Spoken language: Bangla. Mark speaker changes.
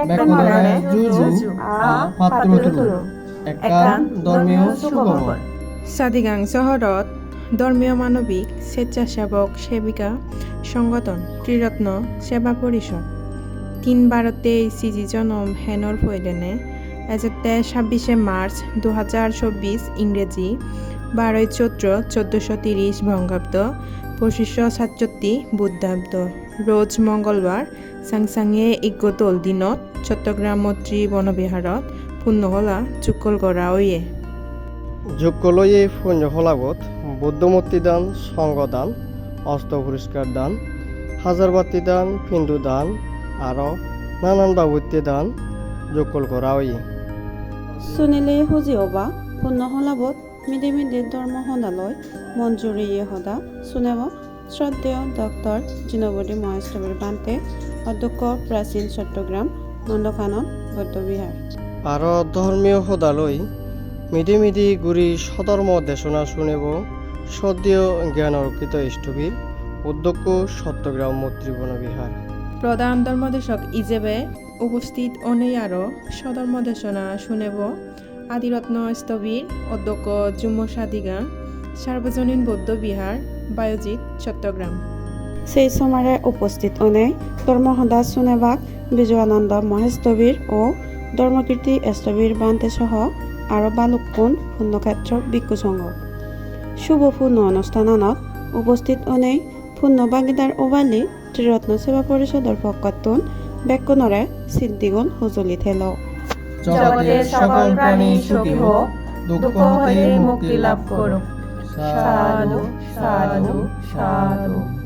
Speaker 1: বেকনৰে জুজু পাত্ৰতুলো একান ধৰ্মীয় সুখবৰ
Speaker 2: চাদিগাং চহৰত ধৰ্মীয় মানবিক স্বেচ্ছাসেৱক সেবিকা সংগঠন ত্রিরত্ন সেবা পরিষদ 3/12/23 জনম হেনর ফৈলেনে এজতে 26 মার্চ 2024 ইংরেজি 12 চৈত্র 1430 বঙ্গাব্দ 2567 বুদ্ধাব্দ রোজ মঙ্গলবার সাংসাঙে ইগতল দিনত চট্টগ্রাম মৈত্রী বনবিহারত পুণ্যহলা চুকল করা ওয়ে
Speaker 1: যুগলয়ে পুণ্যহলাগত বুদ্ধমূর্তি দান সংগদান অস্ত্র পুরস্কার দান হাজারবাতি দান পিণ্ডু দান আরও নানান বাবুত্য দান যুগল করা ওয়ে
Speaker 3: সুনিলে হুজিওবা পুণ্যহলাবত মিডে মিডে ধর্ম হদালয় মঞ্জুরি হদা শুনেব শ্রদ্ধেয় ডক্টর জিনবদী মহেশবরী বান্তে অধ্যক্ষ প্রাচীন চট্টগ্রাম নন্দকানন বৌদ্ধবিহার
Speaker 1: আরও ধর্মীয় হদালয় মিডি মিডি গুড়ি সধর্ম দেশনা শুনেব সদ্যীয় জ্ঞান অর্পিত ইষ্টবীর অধ্যক্ষ চট্টগ্রাম মৈত্রী বনবিহার
Speaker 2: প্রধান ধর্মদেশক ইজেবে উপস্থিত অনেই আরও সধর্মদেশনা শুনেব আদিরত্ন স্থবির অধ্যক্ষ যুম্ম সাদিগাং সার্বজনীন বৌদ্ধ বিহার বায়োজিৎ চট্টগ্রাম
Speaker 3: সেই সময়ে উপস্থিত অনেক ধর্মসদা শুনেবাক বিজয়ানন্দ মহেশবীর ও ধর্মকীর্তি স্থবির বান্তে সহ আরও বালুকপুন পুণ্যক্ষেত্র ভিক্ষু সংঘ শুভ পুণ্য অনুষ্ঠানত উপস্থিত অনেক পুণ্য বাগিদার ওবালি ত্রিরত্ন সেবা পরিষদর পক্ষতুন বেকনরে সিদ্ধিগুণ হুজুলি থেল
Speaker 4: জগতের সকল প্রাণী সুখী হোক দুঃখ হতে মুক্তি লাভ করুক সাধু সাধু সাধু